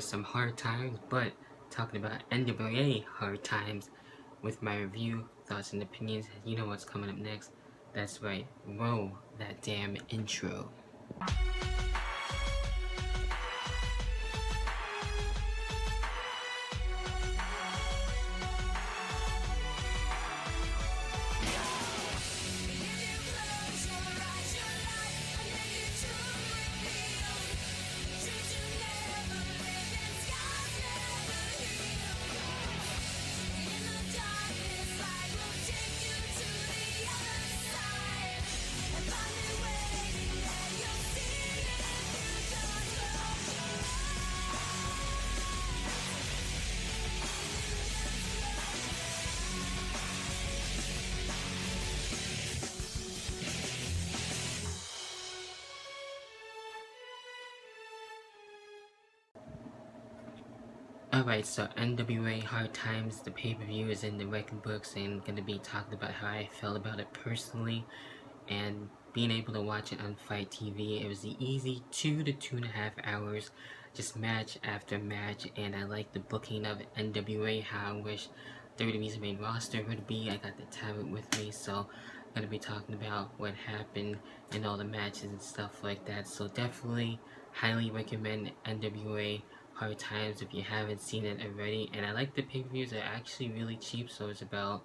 some hard times, but talking about NWA hard times with my review, thoughts, and opinions. You know what's coming up next. That's right, roll that damn intro. Alright, so NWA Hard Times, the pay-per-view is in the record books, and gonna be talking about how I felt about it personally, and being able to watch it on Fight TV. It was the easy 2 to 2.5 hours, just match after match, and I like the booking of NWA, how I wish WWE's main roster would be. I got the tablet with me, so I'm gonna be talking about what happened in all the matches and stuff like that. So definitely highly recommend NWA Hard Times if you haven't seen it already. And I like the pay-per-views, are actually really cheap, so it's about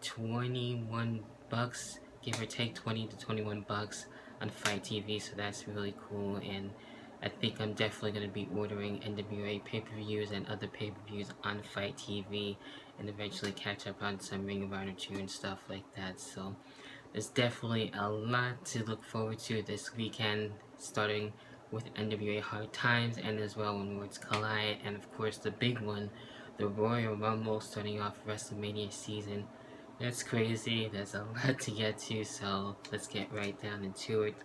21 bucks, give or take 20 to 21 bucks on Fight TV, so that's really cool. And I think I'm definitely going to be ordering NWA pay-per-views and other pay-per-views on Fight TV, and eventually catch up on some Ring of Honor 2 and stuff like that. So there's definitely a lot to look forward to this weekend, starting with NWA Hard Times, and as well when Worlds Collide, and of course the big one, the Royal Rumble, starting off WrestleMania season. That's crazy, there's a lot to get to, so let's get right down into it.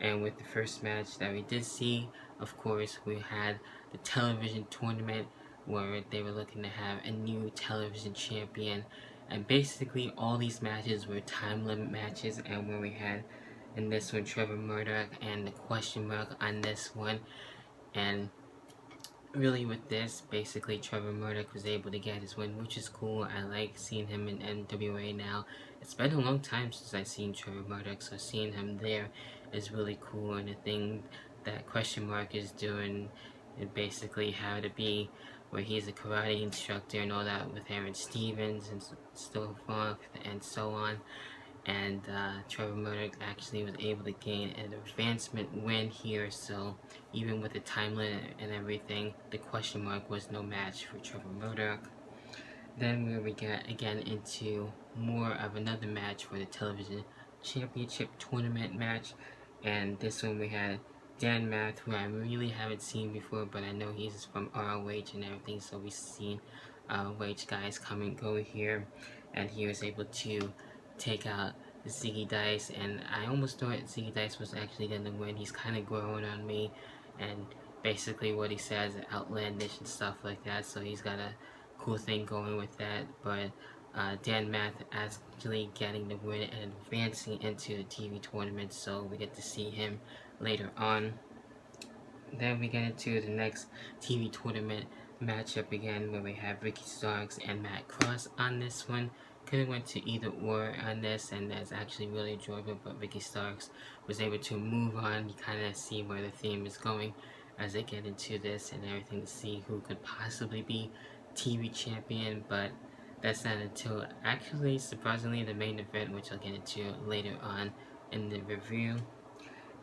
And with the first match that we did see, of course, we had the television tournament where they were looking to have a new television champion, and basically all these matches were time limit matches, and where we had in this one Trevor Murdoch and the question mark on this one. And really with this, basically Trevor Murdoch was able to get his win, which is cool. I like seeing him in NWA now. It's been a long time since I've seen Trevor Murdoch, so seeing him there is really cool. And the thing that question mark is doing, and basically how to be, where he's a karate instructor and all that with Aaron Stevens and so forth and so on. And Trevor Murdoch actually was able to gain an advancement win here, so even with the time limit and everything, the question mark was no match for Trevor Murdoch. Then where we get again into more of another match for the television championship tournament match, and this one we had Dan Math, who I really haven't seen before, but I know he's from ROH and everything, so we've seen ROH guys come and go here, and he was able to take out Ziggy Dice, and I almost thought Ziggy Dice was actually going to win. He's kind of growing on me, and basically what he says outlandish and stuff like that, so he's got a cool thing going with that. But Dan Math actually getting the win and advancing into the TV tournament, so we get to see him later on. Then we get into the next TV tournament matchup again, where we have Ricky Starks and Matt Cross on this one. Could have went to either or on this, and that's actually really enjoyable, but Ricky Starks was able to move on. You kind of see where the theme is going as they get into this and everything, to see who could possibly be TV champion, but that's not until actually surprisingly the main event, which I'll get into later on in the review.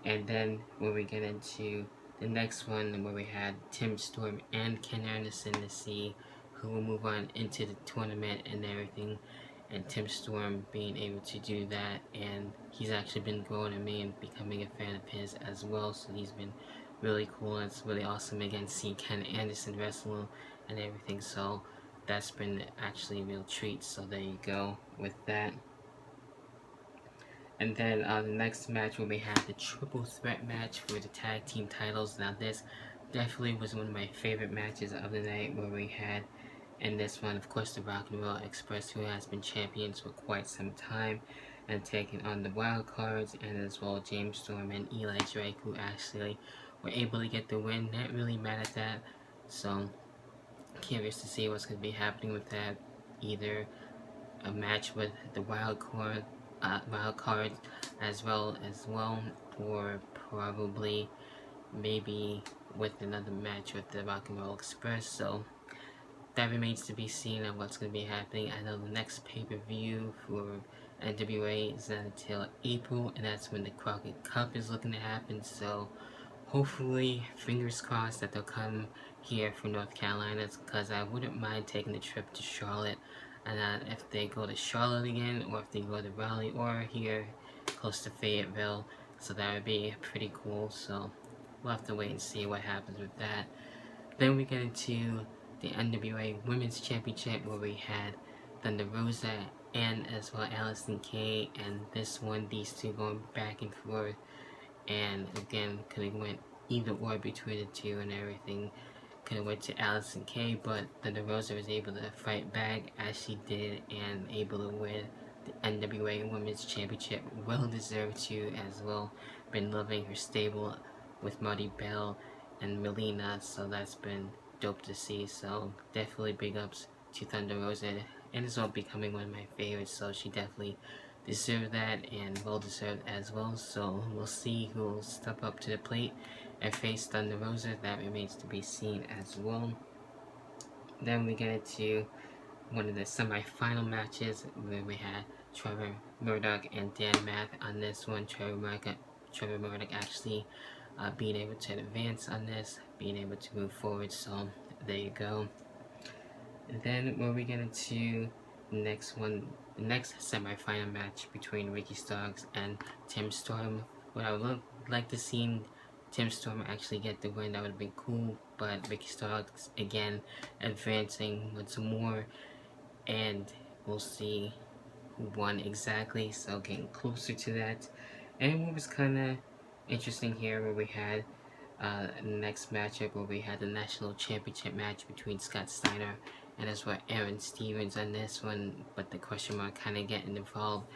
And then when we get into the next one, where we had Tim Storm and Ken Anderson, to see who will move on into the tournament and everything, and Tim Storm being able to do that, and he's actually been growing on me and becoming a fan of his as well, so he's been really cool. It's really awesome again seeing Ken Anderson wrestle and everything, so that's been actually a real treat. So there you go with that. And then the next match, where we have the triple threat match for the tag team titles. Now this definitely was one of my favorite matches of the night, where we had in this one, of course, the Rock and Roll Express, who has been champions for quite some time, and taking on the wild cards, and as well James Storm and Eli Drake, who actually were able to get the win. Not really mad at that. So curious to see what's going to be happening with that. Either a match with the wild card as well, or probably maybe with another match with the Rock and Roll Express. So that remains to be seen on what's going to be happening. I know the next pay-per-view for NWA is not until April, and that's when the Crockett Cup is looking to happen. So hopefully, fingers crossed that they'll come here for North Carolina, because I wouldn't mind taking the trip to Charlotte. And if they go to Charlotte again, or if they go to Raleigh, or here close to Fayetteville, so that would be pretty cool. So we'll have to wait and see what happens with that. Then we get into the NWA Women's Championship, where we had Thunder Rosa and as well Allison Kay, and these two going back and forth, and again could have went either or between the two, and everything could have went to Allison Kay, but Thunder Rosa was able to fight back as she did and able to win the NWA Women's Championship. Well deserved too as well. Been loving her stable with Marty Bell and Melina, so that's been dope to see. So definitely big ups to Thunder Rosa, and as well becoming one of my favorites. So she definitely deserved that, and well deserved as well. So we'll see who will step up to the plate and face Thunder Rosa. That remains to be seen as well. Then we get into one of the semi-final matches, where we had Trevor Murdoch and Dan Mack on this one. Trevor Murdoch actually being able to advance on this, being able to move forward. So there you go. And then when we get into the next semi-final match between Ricky Starks and Tim Storm, what I would like to see Tim Storm actually get the win, that would have been cool, but Ricky Starks again advancing once more, and we'll see who won exactly, so getting closer to that. And what was kind of interesting here, where we had next matchup, where we had the national championship match between Scott Steiner and as well Aaron Stevens on this one, but the question mark kind of getting involved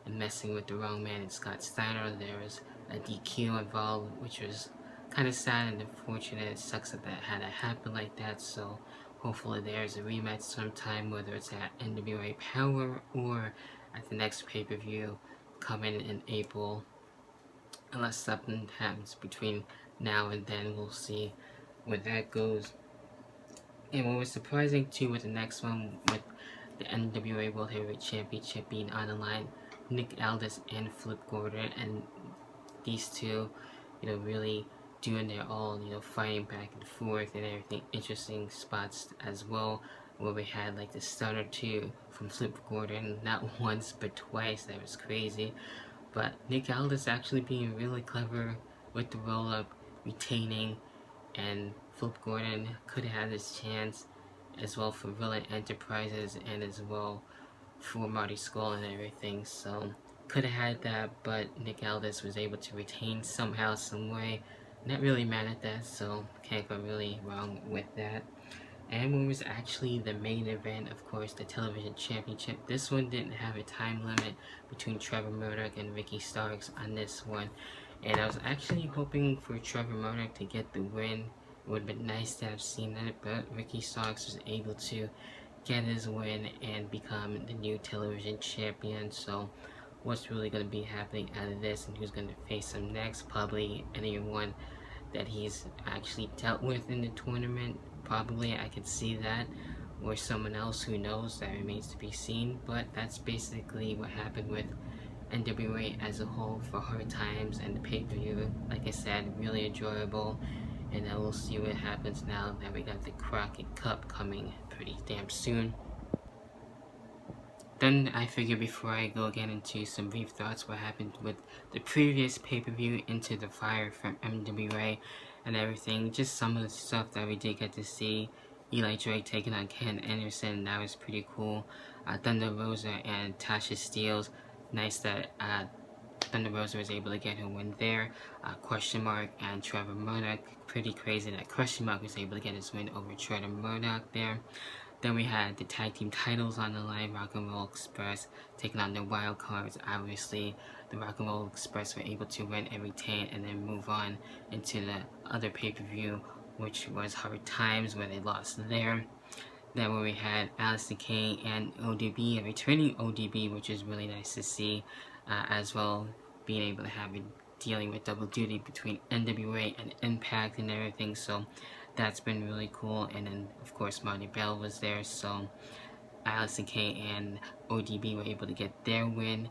and messing with the wrong man in Scott Steiner. There was a DQ involved, which was kind of sad and unfortunate. It sucks that had to happen like that, so hopefully there's a rematch sometime, whether it's at NWA Power or at the next pay-per-view coming in April. Unless something happens between now and then, we'll see where that goes. And what was surprising too with the next one, with the NWA World Heavyweight Championship being on the line, Nick Aldis and Flip Gordon, and these two, really doing their all, fighting back and forth and everything. Interesting spots as well, where we had like the stunner too from Flip Gordon, not once but twice. That was crazy. But Nick Aldis actually being really clever with the roll up, retaining, and Flip Gordon could have had his chance as well for Villain Enterprises and as well for Marty Scurll and everything. So could have had that, but Nick Aldis was able to retain somehow, some way. Not really mad at that, so can't go really wrong with that. And what was actually the main event, of course, the television championship. This one didn't have a time limit between Trevor Murdoch and Ricky Starks on this one. And I was actually hoping for Trevor Murdoch to get the win. It would have been nice to have seen that, but Ricky Starks was able to get his win and become the new television champion. So what's really going to be happening out of this, and who's going to face him next? Probably anyone that he's actually dealt with in the tournament. Probably, I could see that, or someone else, who knows, that remains to be seen. But that's basically what happened with NWA as a whole for Hard Times and the pay-per-view. Like I said, really enjoyable, and then we'll see what happens now that we got the Crockett Cup coming pretty damn soon. Then I figure before I go again into some brief thoughts what happened with the previous pay-per-view, Into the Fire from NWA and everything, just some of the stuff that we did get to see. Eli Drake taking on Ken Anderson, that was pretty cool. Thunder Rosa and Tasha Steelz, nice that Thunder Rosa was able to get her win there. Question Mark and Trevor Murdoch, pretty crazy that Question Mark was able to get his win over Trevor Murdoch there. Then we had the tag team titles on the line. Rock and Roll Express taking on the Wild Cards. Obviously, the Rock and Roll Express were able to win and retain, and then move on into the other pay-per-view, which was Hard Times, where they lost there. Then we had Alistair Kane and ODB, a returning ODB, which is really nice to see, as well, being able to have it dealing with double duty between NWA and Impact and everything, so that's been really cool. And then, of course, Marty Bell was there, so Alistair Kane and ODB were able to get their win.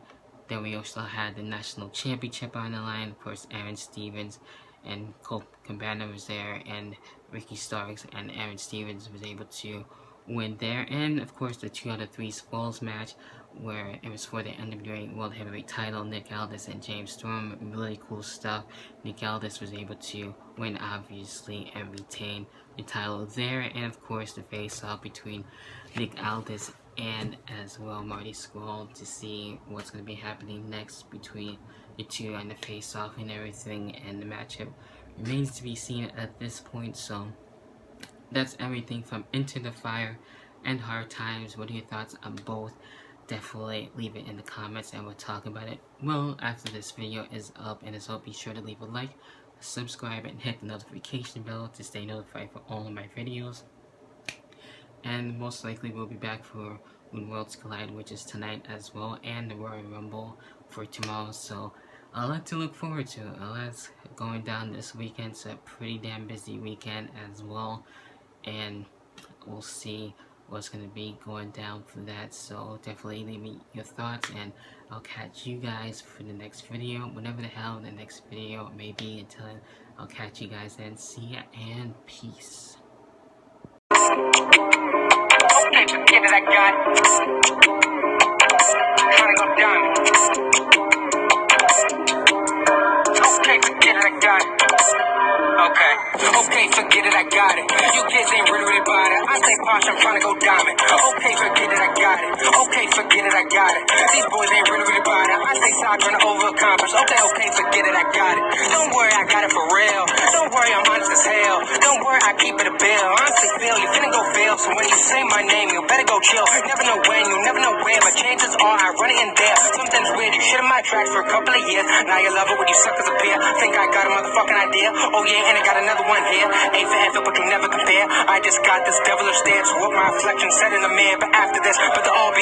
Then we also had the National Championship on the line. Of course, Aaron Stevens and Colt Cabana was there, and Ricky Starks and Aaron Stevens was able to win there. And of course, the 2 out of 3 falls match, where it was for the NWA World Heavyweight title. Nick Aldis and James Storm, really cool stuff. Nick Aldis was able to win, obviously, and retain the title there. And of course, the face-off between Nick Aldis and as well Marty Scurll, to see what's going to be happening next between the two, and the face-off and everything, and the matchup remains to be seen at this point. So that's everything from Into the Fire and Hard Times. What are your thoughts on both? Definitely leave it in the comments and we'll talk about it well after this video is up. And as well, be sure to leave a like, subscribe, and hit the notification bell to stay notified for all of my videos. And most likely we'll be back for When Worlds Collide, which is tonight as well, and the Royal Rumble for tomorrow. So a lot to look forward to. A lot's going down this weekend. It's a pretty damn busy weekend as well, and we'll see what's going to be going down for that. So definitely leave me your thoughts, and I'll catch you guys for the next video, whenever the hell the next video may be. Until then, I'll catch you guys then. See ya and peace. Okay, forget it, I got it. Tryna go down. Okay, forget it, I got it. Okay, forget it, I got it. You kids ain't really about it. I stay posh, I'm tryna go diamond. Okay, forget it, I got it. Okay, forget it, I got it. These boys ain't really about it. I stay side tryna overaccomplish. Okay, forget it, I got it. Don't worry, I got it for real. Don't worry, I'm honest as hell. Don't worry, I keep it a bill. Honestly, Phil, you finna go fail. So when you say my name, you better go chill. Never know when, you never know where, but chances are I run it in there. Something's weird, you shit in my tracks for a couple of years. Now you love it when you suckers appear. Think I got a motherfucking idea? Oh yeah, and I got another one here. Ain't for effort, but you never compare. I just got this devilish stare to what my reflection said in the mirror. But after this, but the all be